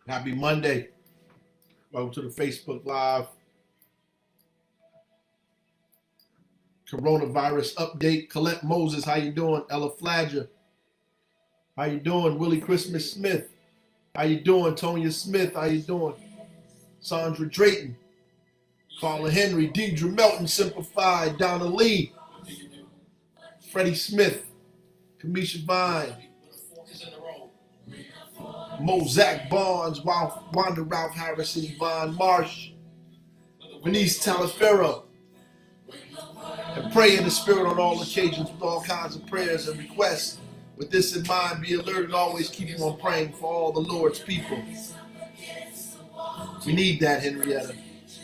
Happy Monday. Welcome to the Facebook Live. Coronavirus update. Colette Moses, how you doing? Ella Flagger, how you doing? Willie Christmas Smith, how you doing? Tonya Smith, how you doing? Sandra Drayton, Carla Henry, Deidre Melton, Simplified, Donna Lee, Freddie Smith, Kamisha Vine, Mozak Barnes, Wanda Ralph Harrison, Yvonne Marsh, Denise Talaferro, and pray in the spirit on all occasions with all kinds of prayers and requests. With this in mind, be alert and always keep on praying for all the Lord's people. We need that, Henrietta.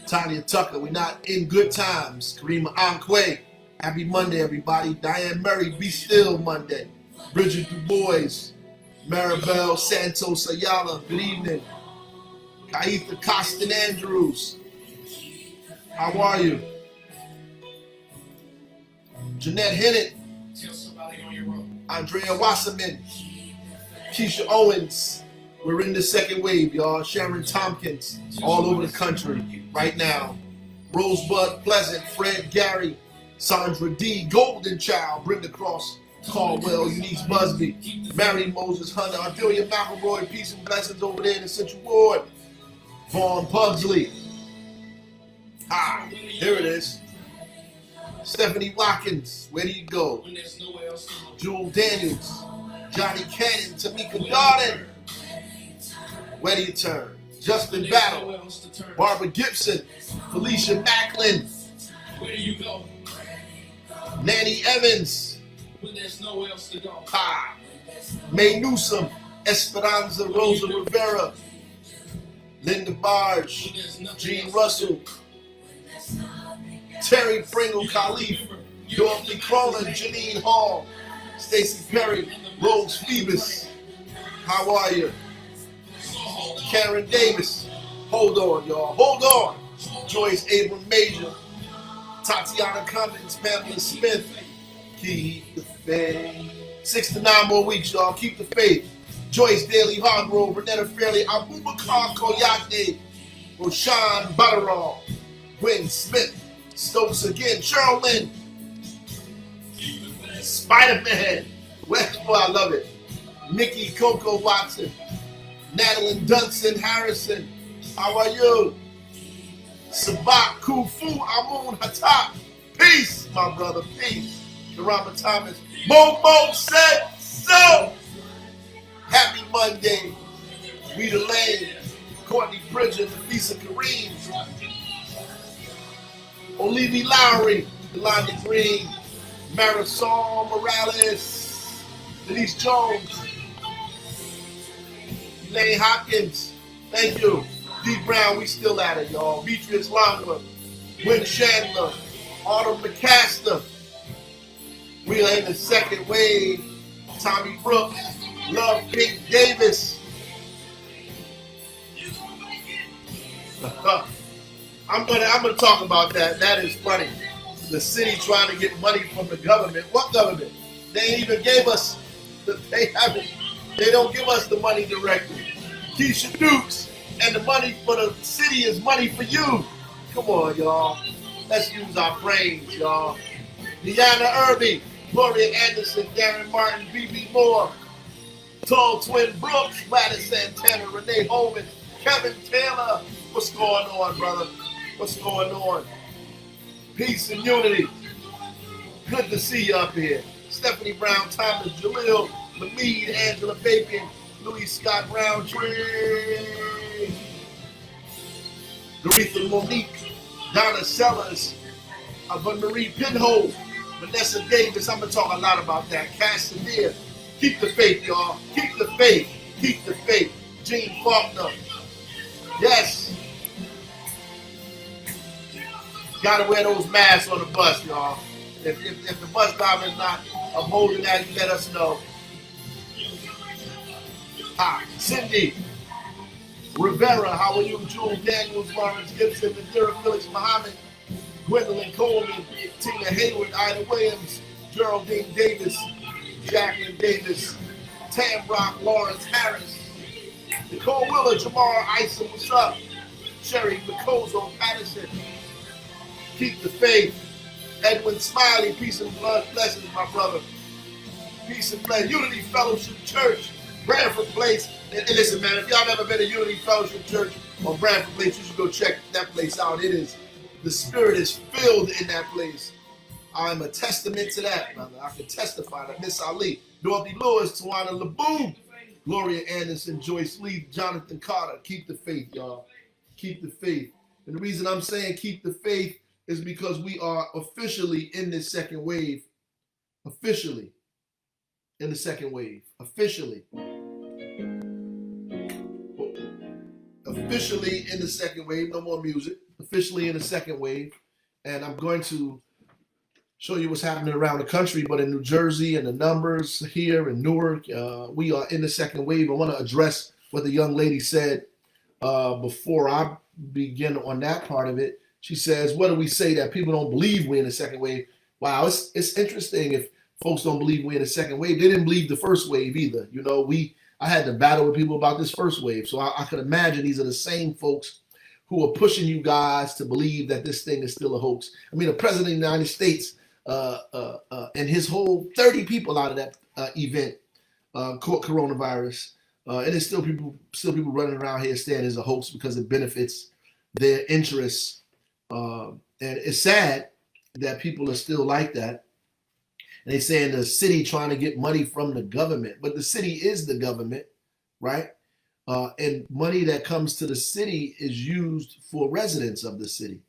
Tanya Tucker, we're not in good times. Karima Anque, happy Monday, everybody. Diane Murray, be still Monday. Bridget Du Bois, Maribel Santos Ayala, good evening. Kaitha Costin Andrews, how are you? Jeanette Hennett, Andrea Wasserman, Keisha Owens, we're in the second wave, y'all. Sharon Tompkins, all over the country right now. Rosebud Pleasant, Fred Gary, Sandra D, Golden Child, Brenda Cross, Caldwell, Eunice Busby, Mary Moses Hunter, Ardelia McElroy, peace and blessings over there in the Central Ward. Vaughn Pugsley. Here it is. Stephanie Watkins, where do you go? Jewel Daniels, Johnny Cannon, Tamika Darden, where do you turn? Justin Battle, Barbara Gibson, Felicia Macklin, where do you go? Nanny Evans, when there's nowhere else to go. May Newsom, Esperanza Rosa Rivera, Linda Barge, Jean Russell, Terry Pringle Khalif, Dorothy Cronin, Janine Hall, Stacey Perry, Rose Phoebus, how are you? Karen Davis, hold on, y'all, hold on. Joyce Abram Major, Tatiana Cummins, Pamela Smith, keep the faith. 6 to 9 more weeks, y'all, keep the faith. Joyce Daly Hargrove, Renetta Fairley, Abubakar Koyate, Roshan Butterall, Gwen Smith, Stokes again, Cheryl Lynn, Spider-Man, Westboro, I love it. Nikki Coco Watson, Madeline Dunson Harrison, how are you? Sabat Kufu Amun Hatap, peace, my brother, peace. Karama Thomas, Momo said so. Happy Monday. Rita Lane, Courtney Bridger, Nafisa Kareem, Olivia Lowry, Delonda Green, Marisol Morales, Denise Jones, Elaine Hopkins, thank you. D. Brown, we still at it, y'all. Beatrice Longa, Wynn Chandler, Autumn McCaster. We are in the second wave. Tommy Brooks, Love Pink Davis. I'm gonna talk about that. That is funny. The city trying to get money from the government. What government? They ain't even gave us. They don't give us the money directly. Keisha Dukes, and the money for the city is money for you. Come on, y'all. Let's use our brains, y'all. Deanna Irby, Gloria Anderson, Darren Martin, B.B. Moore, Tall Twin Brooks, Gladys Santana, Renee Holman, Kevin Taylor. What's going on, brother? What's going on? Peace and unity. Good to see you up here. Stephanie Brown, Thomas Jalil, Lamede, Angela Bacon, Louis Scott Brown, Trey, Aretha Monique, Donna Sellers, Marie Pinhole, Vanessa Davis. I'm going to talk a lot about that. Casimir, keep the faith, y'all. Keep the faith. Keep the faith. Gene Faulkner. Yes. Gotta wear those masks on the bus, y'all. If the bus driver is not upholding that, you let us know. Cindy Rivera, how are you? Jewel Daniels, Lawrence Gibson, Nadira Felix Muhammad, Gwendolyn Coleman, Tina Hayward, Ida Williams, Geraldine Davis, Jacqueline Davis, Tam Rock, Lawrence Harris, Nicole Willer, Jamar Ison, what's up? Sherry McCozo Patterson, keep the faith. Edwin Smiley, peace and blood, blessings, my brother. Peace and blessings. Unity Fellowship Church, Branford Place. And listen, man, if y'all never been to Unity Fellowship Church on Branford Place, you should go check that place out. The spirit is filled in that place. I'm a testament to that, brother. I can testify that. Miss Ali, Dorothy Lewis, Tawana LeBoom, Gloria Anderson, Joyce Lee, Jonathan Carter. Keep the faith, y'all. Keep the faith. And the reason I'm saying keep the faith is because we are officially in this second wave. Officially in the second wave. Officially in the second wave. No more music. Officially in the second wave. And I'm going to show you what's happening around the country, but in New Jersey and the numbers here in Newark, we are in the second wave. I want to address what the young lady said before I begin on that part of it. She says, what do we say that people don't believe we're in the second wave? Wow, it's interesting if folks don't believe we're in the second wave. They didn't believe the first wave either. You know, I had to battle with people about this first wave. So I could imagine these are the same folks who are pushing you guys to believe that this thing is still a hoax. I mean, the president of the United States and his whole 30 people out of that event caught coronavirus. And there's still people running around here saying it's a hoax because it benefits their interests. And it's sad that people are still like that. And they're saying the city trying to get money from the government, but the city is the government, right? And money that comes to the city is used for residents of the city,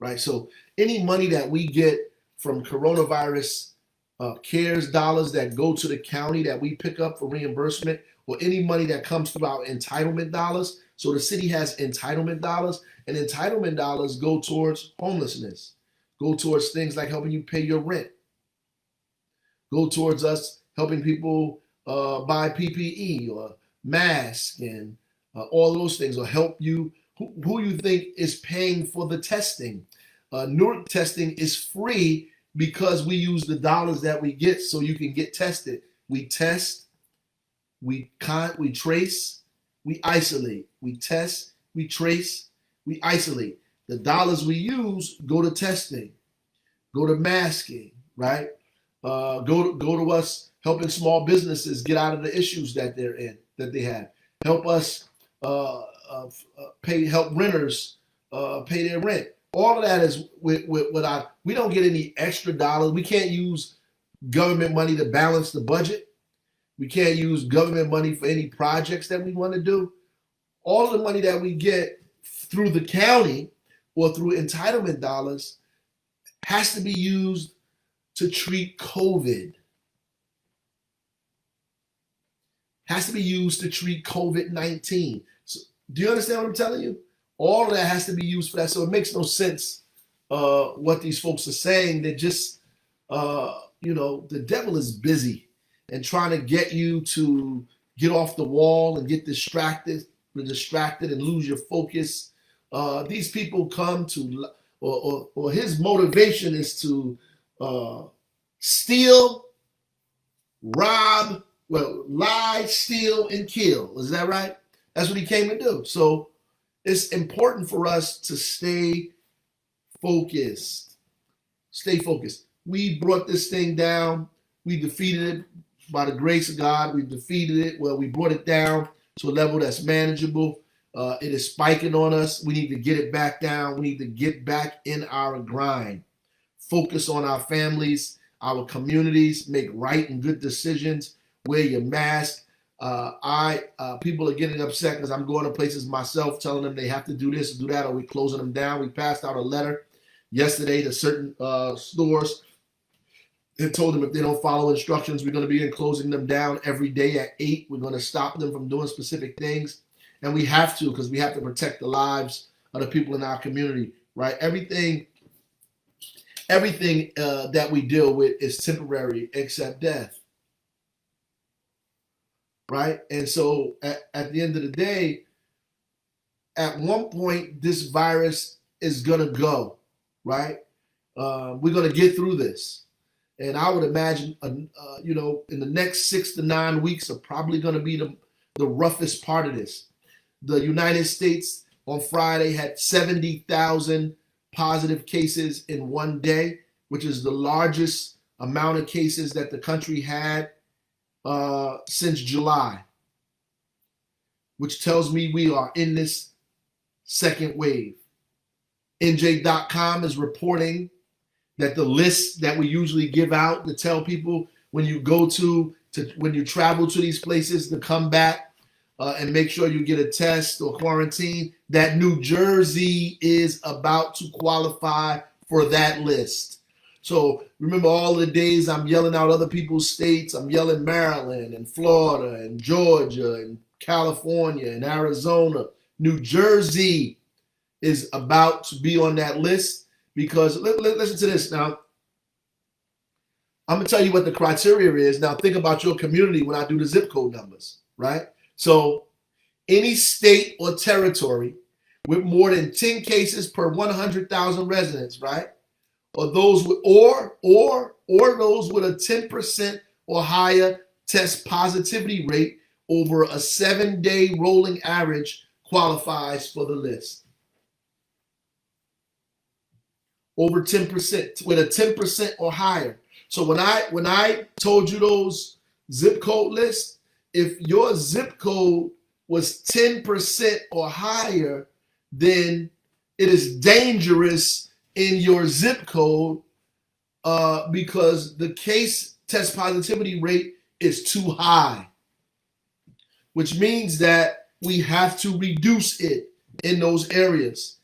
right? So any money that we get from coronavirus CARES dollars that go to the county that we pick up for reimbursement, or any money that comes through our entitlement dollars. So the city has entitlement dollars, and entitlement dollars go towards homelessness, go towards things like helping you pay your rent, go towards us helping people buy PPE or masks and all those things, or help you, who you think is paying for the testing. Newark testing is free because we use the dollars that we get so you can get tested. We test, we trace, we isolate. We test, we trace, we isolate. The dollars we use go to testing, go to masking, right? Go to us helping small businesses get out of the issues that they have. Help us help renters pay their rent. All of that is we don't get any extra dollars. We can't use government money to balance the budget. We can't use government money for any projects that we want to do. All of the money that we get through the county or through entitlement dollars has to be used to treat COVID. Has to be used to treat COVID-19. So, do you understand what I'm telling you? All of that has to be used for that. So it makes no sense what these folks are saying. They're just, the devil is busy and trying to get you to get off the wall and get distracted and lose your focus. These people come to, or his motivation is to steal, rob, lie, steal, and kill. Is that right? That's what he came to do. So it's important for us to stay focused. Stay focused. We brought this thing down. We defeated it by the grace of God. We defeated it. Well, we brought it down to a level that's manageable. It is spiking on us. We need to get it back down. We need to get back in our grind. Focus on our families, our communities, make right and good decisions. Wear your mask. People are getting upset because I'm going to places myself telling them they have to do this or do that, or we're closing them down. We passed out a letter yesterday to certain stores and told them if they don't follow instructions, we're going to be closing them down every day at 8. We're going to stop them from doing specific things. And we have to, because we have to protect the lives of the people in our community, right? Everything that we deal with is temporary except death. Right? And so at the end of the day, at one point, this virus is going to go, right? We're going to get through this. And I would imagine, in the next 6 to 9 weeks are probably going to be the roughest part of this. The United States on Friday had 70,000 positive cases in one day, which is the largest amount of cases that the country had since July, which tells me we are in this second wave. NJ.com is reporting that the list that we usually give out to tell people when you go when you travel to these places to come back and make sure you get a test or quarantine, that New Jersey is about to qualify for that list. So remember all the days I'm yelling out other people's states. I'm yelling Maryland and Florida and Georgia and California and Arizona. New Jersey is about to be on that list because listen to this now. I'm going to tell you what the criteria is. Now think about your community when I do the zip code numbers, right? So any state or territory with more than 10 cases per 100,000 residents, right? Or those with those with a 10% or higher test positivity rate over a 7-day rolling average qualifies for the list. Over 10%, with a 10% or higher. So when I told you those zip code lists, if your zip code was 10% or higher, then it is dangerous in your zip code because the case test positivity rate is too high, which means that we have to reduce it in those areas.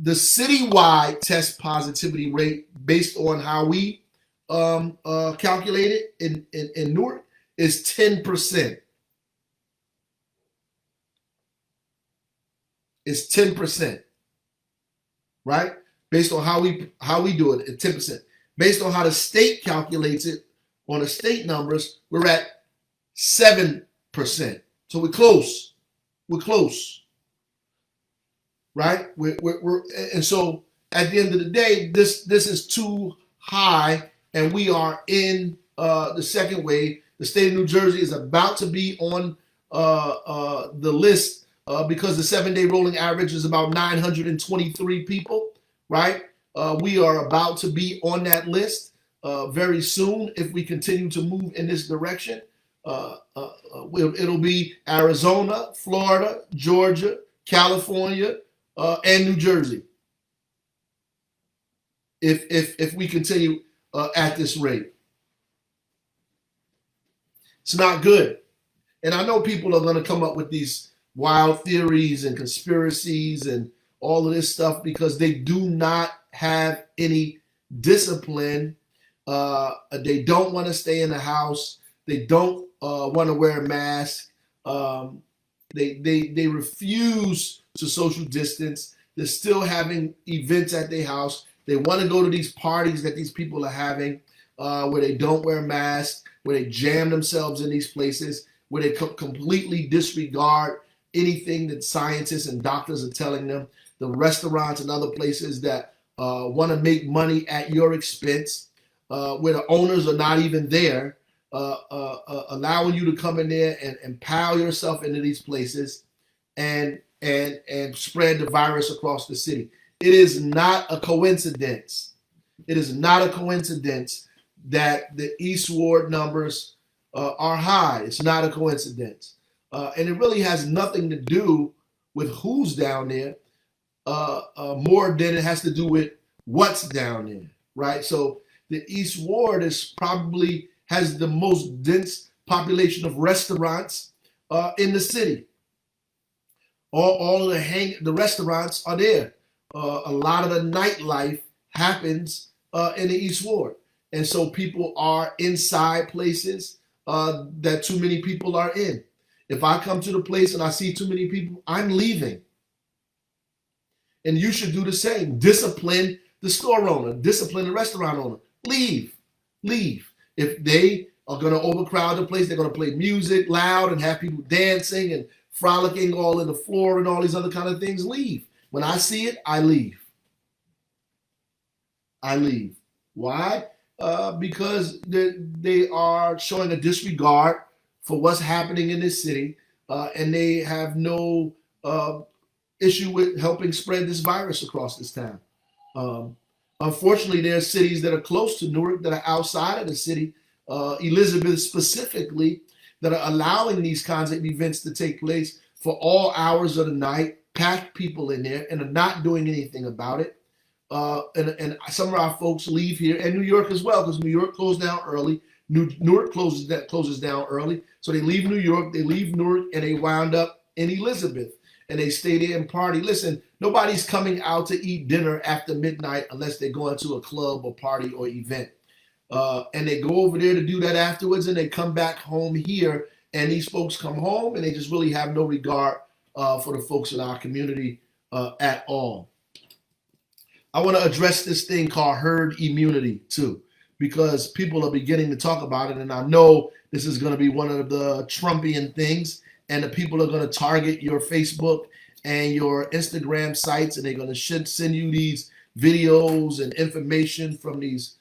The citywide test positivity rate, based on how we calculate it in Newark, is 10%. It's 10%, right? Based on how we do it, at 10%. Based on how the state calculates it on the state numbers, we're at 7%. So we're close. We're close, right? And so at the end of the day, this is too high, and we are in the second wave. The state of New Jersey is about to be on the list because the 7-day rolling average is about 923 people, right? We are about to be on that list very soon if we continue to move in this direction. It'll be Arizona, Florida, Georgia, California, and New Jersey if we continue at this rate. It's not good. And I know people are going to come up with these wild theories and conspiracies and all of this stuff because they do not have any discipline. They don't want to stay in the house. They don't want to wear a mask. They refuse to social distance. They're still having events at their house. They want to go to these parties that these people are having where they don't wear masks, where they jam themselves in these places, where they completely disregard anything that scientists and doctors are telling them. The restaurants and other places that want to make money at your expense, where the owners are not even there, allowing you to come in there and pile yourself into these places and spread the virus across the city. It is not a coincidence. It is not a coincidence that the East Ward numbers are high. It's not a coincidence. And it really has nothing to do with who's down there more than it has to do with what's down there, right? So the East Ward has the most dense population of restaurants in the city. All of the restaurants are there. A lot of the nightlife happens in the East Ward. And so people are inside places that too many people are in. If I come to the place and I see too many people, I'm leaving. And you should do the same. Discipline the store owner, discipline the restaurant owner. Leave. If they are going to overcrowd the place, they're going to play music loud and have people dancing and frolicking all in the floor and all these other kind of things, leave. When I see it, I leave. Why? Because they are showing a disregard for what's happening in this city. and they have no issue with helping spread this virus across this town. Um, Unfortunately, there are cities that are close to Newark that are outside of the city, Elizabeth specifically, that are allowing these kinds of events to take place for all hours of the night, pack people in there, and are not doing anything about it. And some of our folks leave here, and New York as well, because New York closed down early. Newark closes down early, so they leave New York, they leave Newark, and they wound up in Elizabeth, and they stay there and party. Listen, nobody's coming out to eat dinner after midnight unless they're going to a club or party or event. And they go over there to do that afterwards, and they come back home here, and these folks come home, and they just really have no regard for the folks in our community at all. I want to address this thing called herd immunity too, because people are beginning to talk about it, and I know this is going to be one of the Trumpian things, and the people are going to target your Facebook and your Instagram sites, and they're going to send you these videos and information from these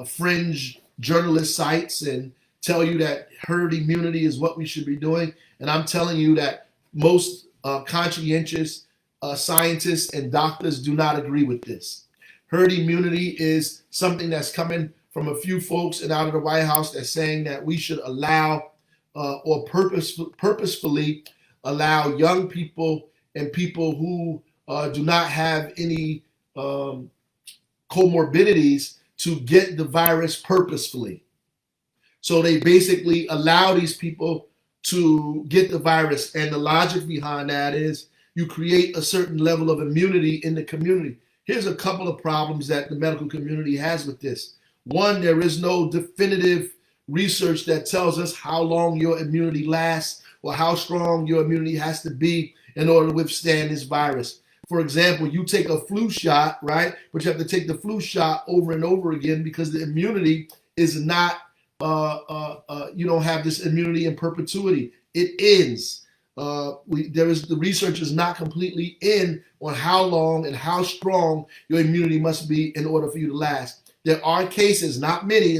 fringe journalist sites and tell you that herd immunity is what we should be doing. And I'm telling you that most conscientious scientists and doctors do not agree with this. Herd immunity is something that's coming from a few folks and out of the White House that's saying that we should allow or purposefully allow young people and people who do not have any comorbidities to get the virus purposefully. So they basically allow these people to get the virus. And the logic behind that is you create a certain level of immunity in the community. Here's a couple of problems that the medical community has with this. One, there is no definitive research that tells us how long your immunity lasts or how strong your immunity has to be in order to withstand this virus. For example, you take a flu shot, right? But you have to take the flu shot over and over again because the immunity is not, you don't have this immunity in perpetuity. It ends. The research is not completely in on how long and how strong your immunity must be in order for you to last. There are cases, not many,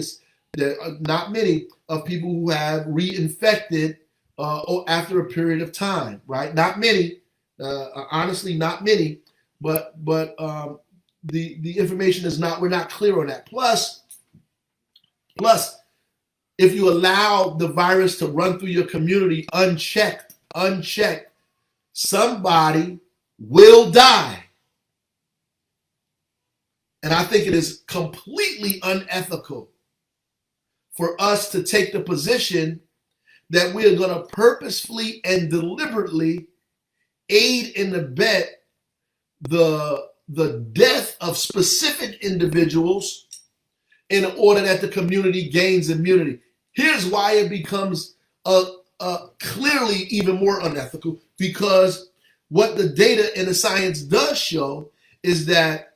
of people who have reinfected after a period of time, right? Not many, honestly, not many, but the information is not, we're not clear on that. Plus, if you allow the virus to run through your community unchecked, somebody will die. And I think it is completely unethical for us to take the position that we are going to purposefully and deliberately aid and abet the death of specific individuals in order that the community gains immunity. Here's why it becomes clearly even more unethical, because what the data and the science does show is that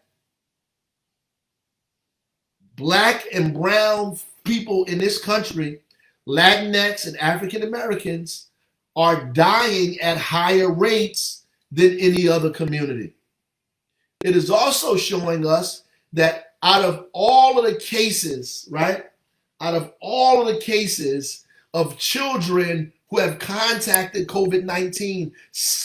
Black and brown people in this country, Latinx and African Americans, are dying at higher rates than any other community. It is also showing us that out of all of the cases, right? Out of all of the cases of children who have contacted COVID-19,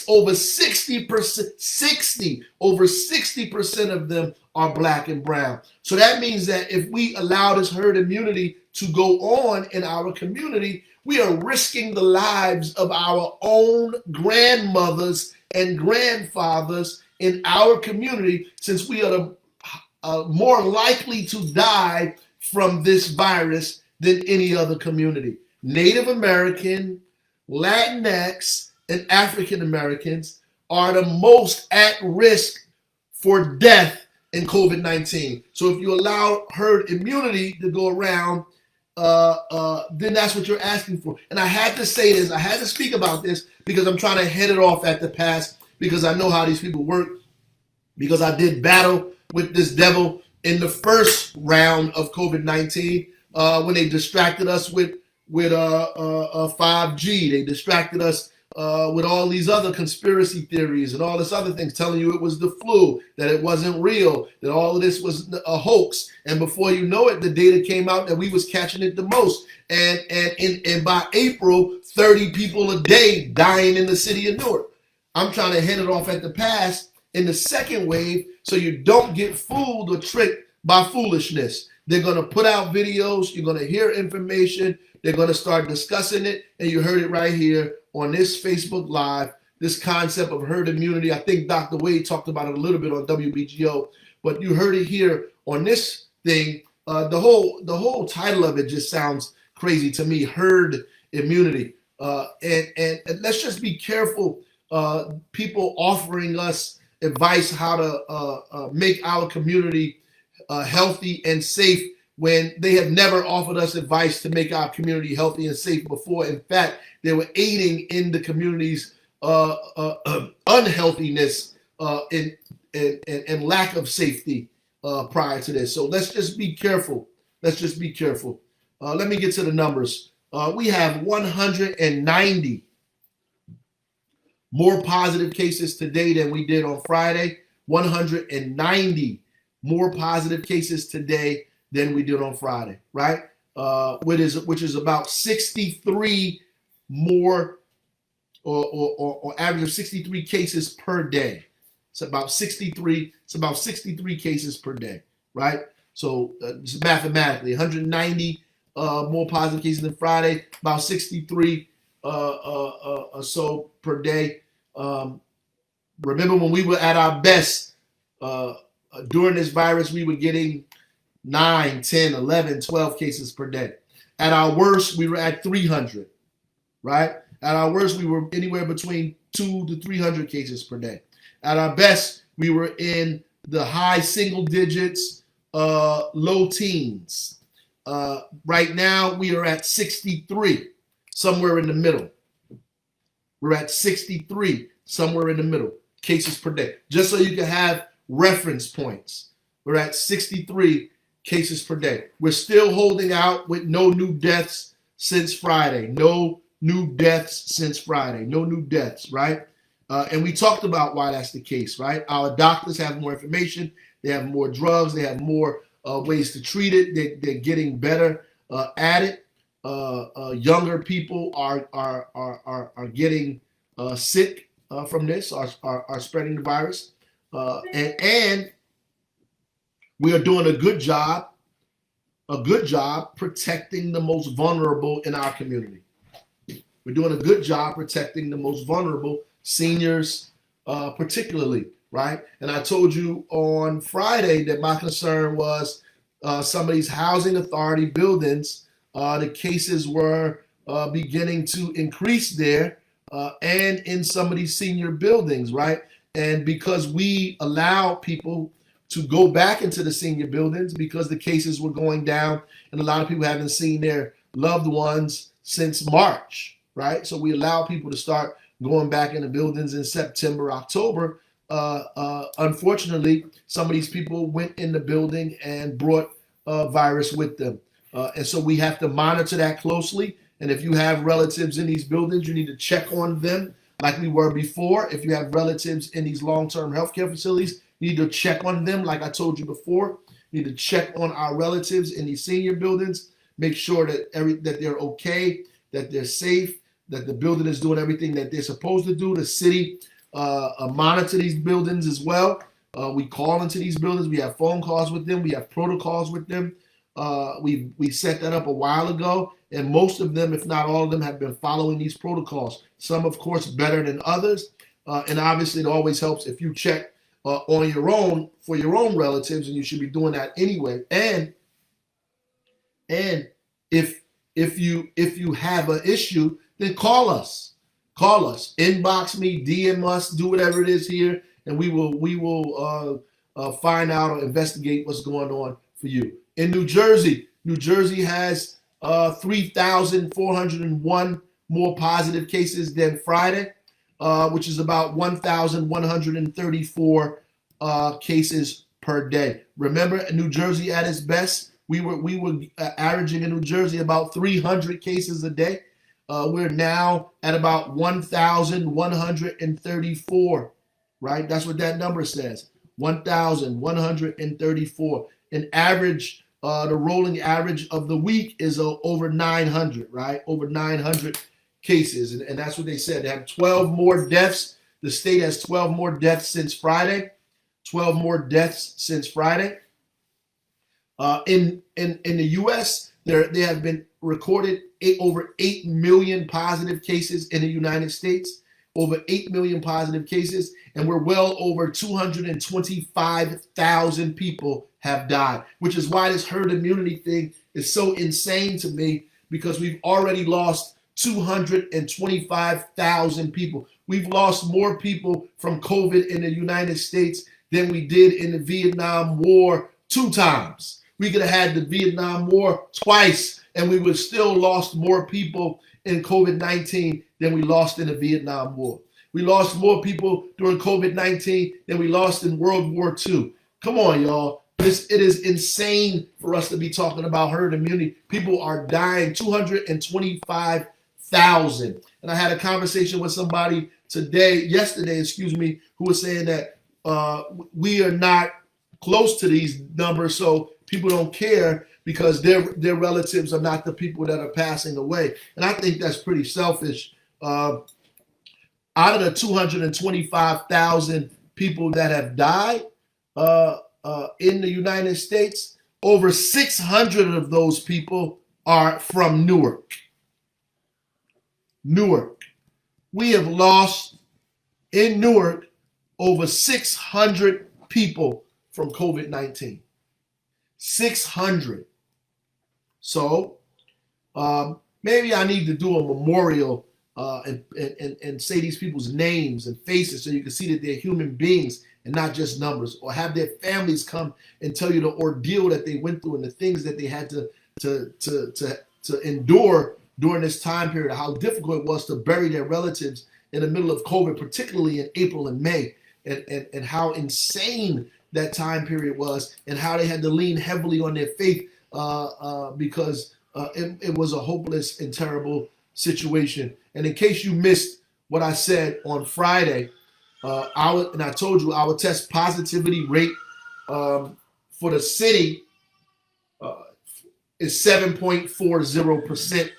over 60% of them are Black and brown. So that means that if we allow this herd immunity to go on in our community, we are risking the lives of our own grandmothers and grandfathers in our community, since we are more likely to die from this virus than any other community. Native American, Latinx, and African Americans are the most at risk for death in COVID-19. So if you allow herd immunity to go around, then that's what you're asking for. And I had to say this, I had to speak about this because I'm trying to head it off at the pass, because I know how these people work, because I did battle with this devil in the first round of COVID-19 when they distracted us with 5G. They distracted us with all these other conspiracy theories and all this other things, telling you it was the flu, that it wasn't real, that all of this was a hoax. And before you know it, the data came out that we was catching it the most. And by April, 30 people a day dying in the city of Newark. I'm trying to hit it off at the pass in the second wave so you don't get fooled or tricked by foolishness. They're going to put out videos. You're going to hear information. They're going to start discussing it. And you heard it right here on this Facebook Live, this concept of herd immunity. I think Dr. Wade talked about it a little bit on WBGO, but you heard it here on this thing. The whole title of it just sounds crazy to me, herd immunity. And let's just be careful, people offering us advice how to make our community healthy and safe when they have never offered us advice to make our community healthy and safe before. In fact, they were aiding in the community's unhealthiness and lack of safety prior to this. So let's just be careful. Let's just be careful. Let me get to the numbers. We have 190 more positive cases today than we did on Friday. 190 more positive cases today than we did on Friday, right? Which is about 63 more, or average of 63 cases per day. It's about 63. It's about 63 cases per day, right? So just mathematically, 190 more positive cases than Friday, about 63 or so per day. Remember when we were at our best during this virus, we were getting 9, 10, 11, 12 cases per day. At our worst, we were at 300, right? At our worst, we were anywhere between 200 to 300 cases per day. At our best, we were in the high single digits, low teens. Right now, we are at 63, somewhere in the middle. We're at 63, somewhere in the middle, cases per day. Just so you can have reference points. We're at 63 cases per day. We're still holding out with no new deaths since Friday. No new deaths since Friday. No new deaths, right? And we talked about why that's the case, right? Our doctors have more information. They have more drugs. They have more ways to treat it. They're getting better at it. Younger people are getting sick from this, are spreading the virus. And we are doing a good job protecting the most vulnerable in our community. We're doing a good job protecting the most vulnerable, seniors particularly, right? And I told you on Friday that my concern was some of these housing authority buildings, the cases were beginning to increase there and in some of these senior buildings, right? And because we allow people to go back into the senior buildings because the cases were going down and a lot of people haven't seen their loved ones since March, right? So we allow people to start going back in the buildings in September, October. Unfortunately, some of these people went in the building and brought virus with them. And so we have to monitor that closely. And if you have relatives in these buildings, you need to check on them like we were before. If you have relatives in these long-term healthcare facilities, you need to check on them like I told you before. You need to check on our relatives in these senior buildings, make sure that that they're okay, that they're safe, that the building is doing everything that they're supposed to do. The city monitor these buildings as well. We call into these buildings. We have phone calls with them. We have protocols with them. We set that up a while ago, and most of them, if not all of them, have been following these protocols. Some, of course, better than others. And obviously, it always helps if you check on your own for your own relatives, and you should be doing that anyway. And if you have an issue, then call us. Call us, inbox me, DM us, do whatever it is here, and we will find out or investigate what's going on for you. In New Jersey has 3,401 more positive cases than Friday, which is about 1,134 cases per day. Remember, New Jersey at its best, we were averaging in New Jersey about 300 cases a day. We're now at about 1,134, right? That's what that number says, 1,134. An average, the rolling average of the week is over 900, right? Over 900 cases. And that's what they said. They have 12 more deaths. The state has 12 more deaths since Friday. 12 more deaths since Friday. In the U.S., they have been recorded over 8 million positive cases in the United States, over 8 million positive cases, and we're well over 225,000 people have died, which is why this herd immunity thing is so insane to me, because we've already lost 225,000 people. We've lost more people from COVID in the United States than we did in the Vietnam War 2 times. We could have had the Vietnam War twice, and we would have still lost more people in COVID-19 than we lost in the Vietnam War. We lost more people during COVID-19 than we lost in World War II. Come on, y'all. It is insane for us to be talking about herd immunity. People are dying, 225,000. And I had a conversation with somebody yesterday, who was saying that we are not close to these numbers, so people don't care because their relatives are not the people that are passing away. And I think that's pretty selfish. Out of the 225,000 people that have died in the United States, over 600 of those people are from Newark. Newark. We have lost in Newark over 600 people from COVID-19. 600. So maybe I need to do a memorial and say these people's names and faces so you can see that they're human beings and not just numbers, or have their families come and tell you the ordeal that they went through and the things that they had to endure during this time period, how difficult it was to bury their relatives in the middle of COVID, particularly in April and May, and how insane that time period was, and how they had to lean heavily on their faith because it was a hopeless and terrible situation. And in case you missed what I said on Friday, I told you our test positivity rate for the city is 7.40%,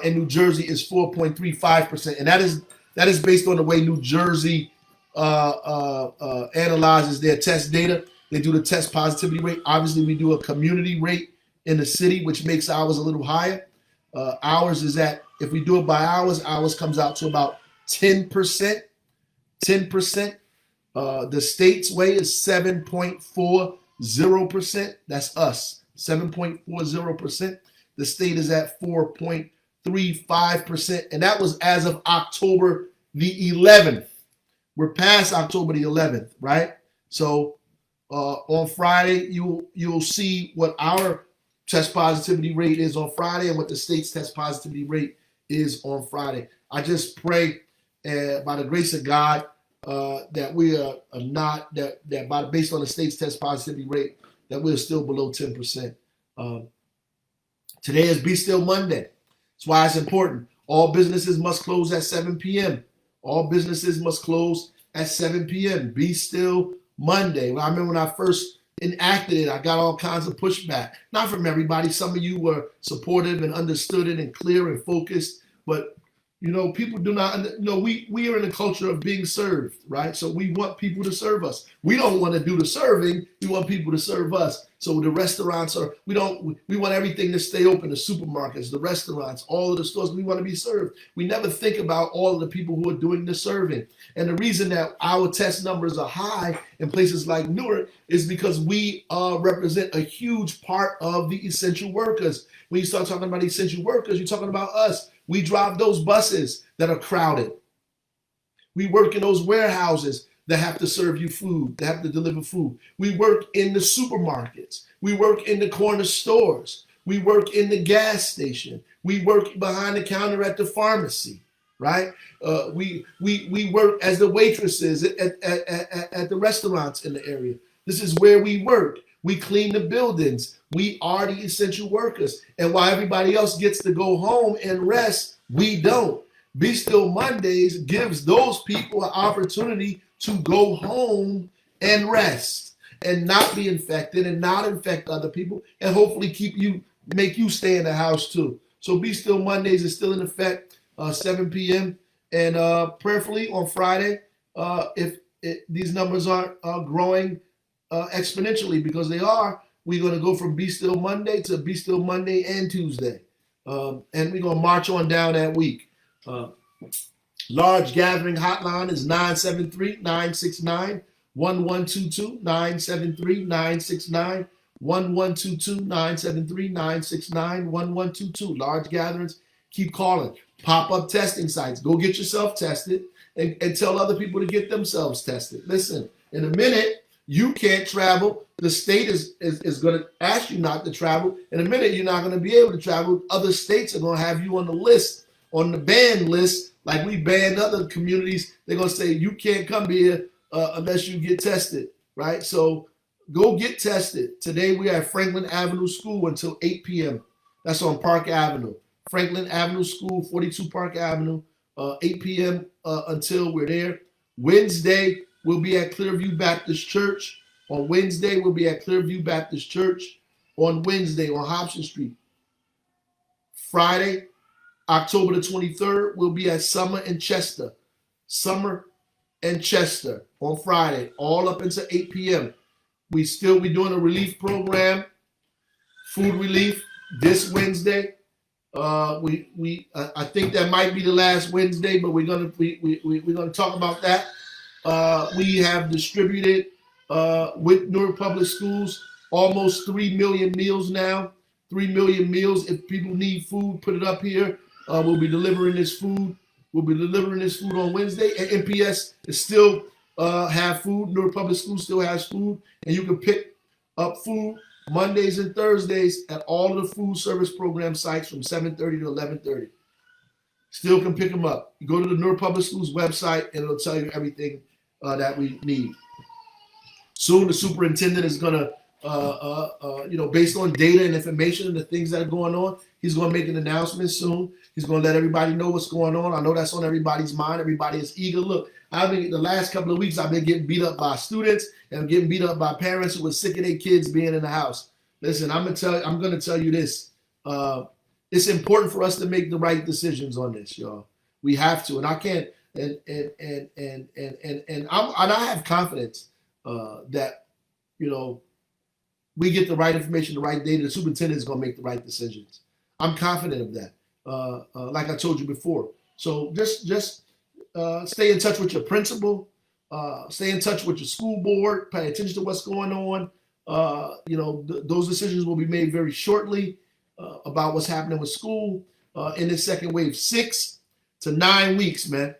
and New Jersey is 4.35%, and that is based on the way New Jersey analyzes their test data. They do the test positivity rate. Obviously, we do a community rate in the city, which makes ours a little higher. Ours is at, if we do it by hours comes out to about 10%. 10%. The state's way is 7.40%. That's us, 7.40%. The state is at 4.35%, and that was as of October the 11th. We're past October the 11th, right? So on Friday, you'll see what our test positivity rate is on Friday and what the state's test positivity rate is on Friday. I just pray by the grace of God that we are not, based on the state's test positivity rate, that we're still below 10%. Today is Be Still Monday. That's why it's important. All businesses must close at 7 p.m. All businesses must close at 7 p.m. Be Still Monday. I remember when I first enacted it, I got all kinds of pushback. Not from everybody. Some of you were supportive and understood it and clear and focused. But, people do not, we are in a culture of being served, right? So we want people to serve us. We don't want to do the serving. We want people to serve us. So the restaurants we want everything to stay open, the supermarkets, the restaurants, all of the stores, we want to be served. We never think about all of the people who are doing the serving. And the reason that our test numbers are high in places like Newark is because we represent a huge part of the essential workers. When you start talking about essential workers, you're talking about us. We drive those buses that are crowded. We work in those warehouses that have to serve you food, that have to deliver food. We work in the supermarkets. We work in the corner stores. We work in the gas station. We work behind the counter at the pharmacy, right? We work as the waitresses at the restaurants in the area. This is where we work. We clean the buildings. We are the essential workers. And while everybody else gets to go home and rest, We don't. Be Still Mondays gives those people an opportunity to go home and rest and not be infected and not infect other people and hopefully make you stay in the house too. So Be Still Mondays is still in effect, 7 p.m. And prayerfully on Friday, if these numbers aren't growing exponentially, because they are, we're going to go from Be Still Monday to Be Still Monday and Tuesday. And we're going to march on down that week. Uh, Large gathering hotline is 973-969-1122, 973-969-1122, 973-969-1122. Large gatherings, keep calling. Pop-up testing sites. Go get yourself tested and tell other people to get themselves tested. Listen, in a minute, you can't travel. The state is going to ask you not to travel. In a minute, you're not going to be able to travel. Other states are going to have you on the list, on the ban list, like we banned other communities. They're going to say, you can't come here unless you get tested, right? So go get tested. Today, we are at Franklin Avenue School until 8 p.m. That's on Park Avenue. Franklin Avenue School, 42 Park Avenue, 8 p.m. Until we're there. Wednesday, we'll be at Clearview Baptist Church. On Wednesday, we'll be at Clearview Baptist Church. On Wednesday, on Hobson Street. Friday, October the 23rd, we'll be at Summer and Chester. Summer and Chester on Friday, all up until 8 p.m. We doing a relief program, food relief this Wednesday. I think that might be the last Wednesday, but we're gonna talk about that. We have distributed with Newark Public Schools almost 3 million meals now. 3 million meals. If people need food, put it up here. We'll be delivering this food. We'll be delivering this food on Wednesday. And NPS is still have food. Newark Public Schools still has food, and you can pick up food Mondays and Thursdays at all of the food service program sites from 7:30 to 11:30. Still can pick them up. You go to the Newark Public Schools website, and it'll tell you everything that we need. Soon, the superintendent is going to, based on data and information and the things that are going on, he's going to make an announcement soon. He's going to let everybody know what's going on. I know that's on everybody's mind. Everybody is eager. Look, the last couple of weeks, I've been getting beat up by students and I'm getting beat up by parents who were sick of their kids being in the house. Listen, I'm going to tell you this. It's important for us to make the right decisions on this, y'all. We have to, and I can't. And I have confidence that we get the right information, the right data. The superintendent is going to make the right decisions. I'm confident of that. Like I told you before. So just stay in touch with your principal. Stay in touch with your school board. Pay attention to what's going on. Those decisions will be made very shortly about what's happening with school in this second wave. 6 to 9 weeks, man.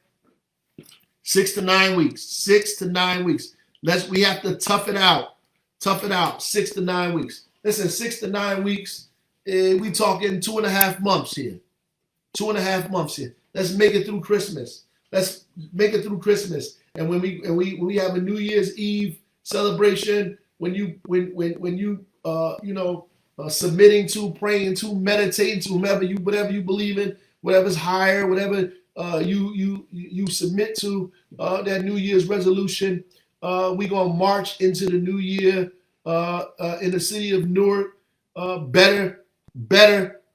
6 to 9 weeks. 6 to 9 weeks. We have to tough it out. Tough it out. 6 to 9 weeks. Listen, 6 to 9 weeks. We talking 2.5 months here. 2.5 months here. Let's make it through Christmas. Let's make it through Christmas. And when we have a New Year's Eve celebration, when you submitting to, praying to, meditating to whatever you believe in, whatever's higher, whatever you submit to that New Year's resolution. We're gonna march into the new year in the city of Newark better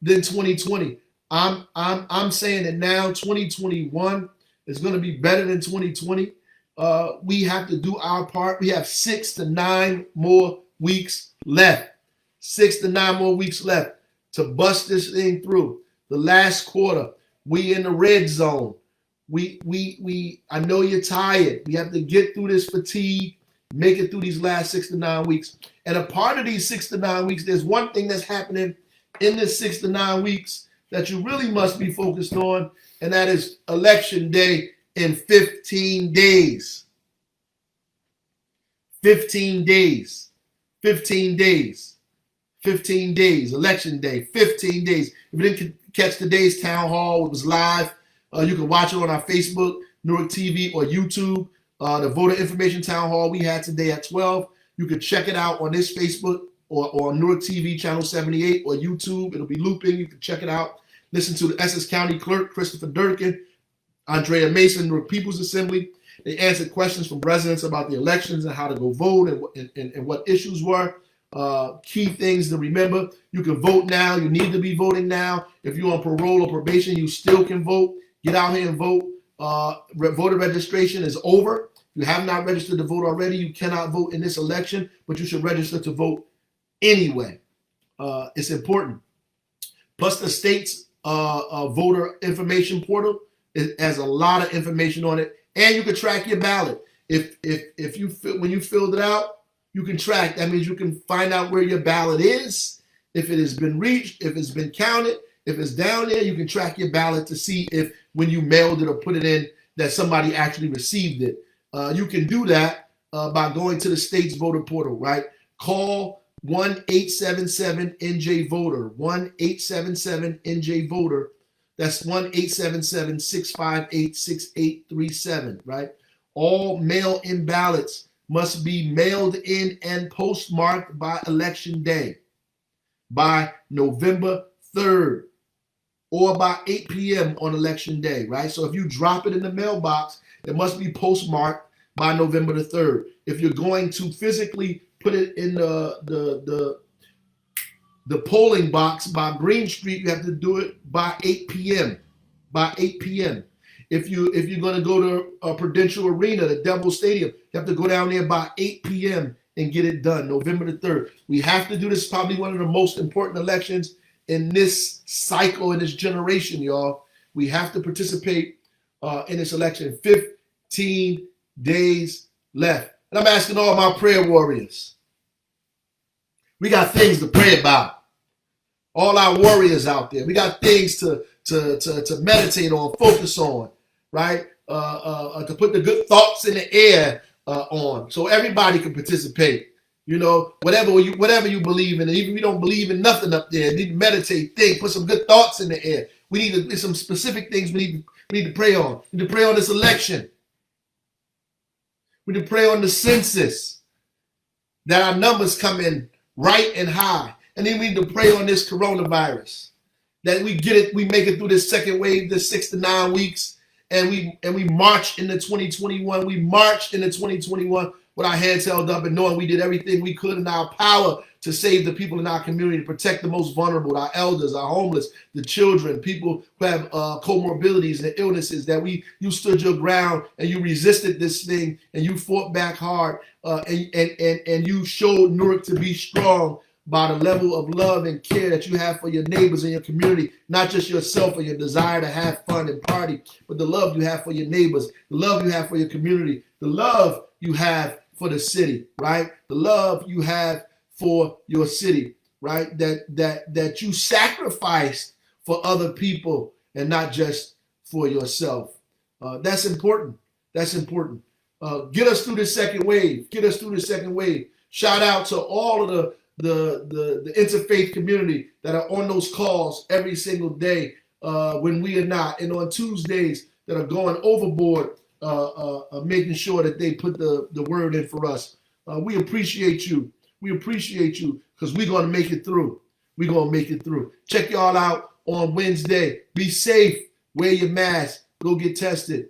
than 2020. I'm saying that now 2021 is going to be better than 2020. We have to do our part. We have 6 to 9 more weeks left. 6 to 9 more weeks left to bust this thing through. The last quarter, we in the red zone. I know you're tired. We have to get through this fatigue, make it through these last 6 to 9 weeks. And a part of these 6 to 9 weeks, there's one thing that's happening in this 6 to 9 weeks that you really must be focused on, and that is Election Day in 15 days. 15 days. 15 days. 15 days. Election Day. 15 days. If you didn't catch today's town hall, it was live. You can watch it on our Facebook, Newark TV, or YouTube. The voter information town hall we had today at 12. You can check it out on this Facebook or on Newark TV channel 78 or YouTube. It'll be looping. You can check it out. Listen to the Essex County Clerk, Christopher Durkin, Andrea Mason, the People's Assembly. They answered questions from residents about the elections and how to go vote and what issues were. Key things to remember: you can vote now. You need to be voting now. If you're on parole or probation, you still can vote. Get out here and vote. Voter registration is over. If you have not registered to vote already, you cannot vote in this election, but you should register to vote anyway. It's important. Plus, the state's voter information portal, it has a lot of information on it, and you can track your ballot. If you when you filled it out, you can track. That means you can find out where your ballot is, if it has been reached, if it's been counted, if it's down there. You can track your ballot to see if when you mailed it or put it in that somebody actually received it. You can do that by going to the state's voter portal, right? Call 1-877-NJ-VOTER, 1-877-NJ-VOTER. That's 1-877-658-6837, right? All mail-in ballots must be mailed in and postmarked by election day, by November 3rd, or by 8 p.m. on election day, right? So if you drop it in the mailbox, it must be postmarked by November the 3rd. If you're going to physically put it in the polling box by Green Street, you have to do it by 8 p.m. By 8 p.m. If you're going to go to Prudential Arena, the Devil Stadium, you have to go down there by 8 p.m. and get it done, November the 3rd. We have to do this. Probably one of the most important elections in this cycle, in this generation, y'all. We have to participate in this election. 15 days left. And I'm asking all my prayer warriors. We got things to pray about. All our warriors out there. We got things to meditate on, focus on, right? To put the good thoughts in the air on, so everybody can participate. You know, whatever you believe in, even if you don't believe in nothing up there, you need to meditate, think, put some good thoughts in the air. We need to some specific things we need to pray on. We need to pray on this election. We need to pray on the census, that our numbers come in right and high. And then we need to pray on this coronavirus, that we get it, we make it through this second wave, this 6 to 9 weeks, and we march into 2021. We marched into 2021 with our heads held up and knowing we did everything we could in our power to save the people in our community, to protect the most vulnerable, our elders, our homeless, the children, people who have comorbidities and illnesses, that you stood your ground and you resisted this thing and you fought back hard and you showed Newark to be strong by the level of love and care that you have for your neighbors and your community, not just yourself or your desire to have fun and party, but the love you have for your neighbors, the love you have for your community, the love you have for the city, right? The love you have for your city, right? That you sacrificed for other people and not just for yourself. That's important. That's important. Get us through this second wave. Get us through the second wave. Shout out to all of the interfaith community that are on those calls every single day when we are not, and on Tuesdays that are going overboard, making sure that they put the word in for us. We appreciate you. We appreciate you because we're going to make it through. We're going to make it through. Check y'all out on Wednesday. Be safe. Wear your mask. Go get tested.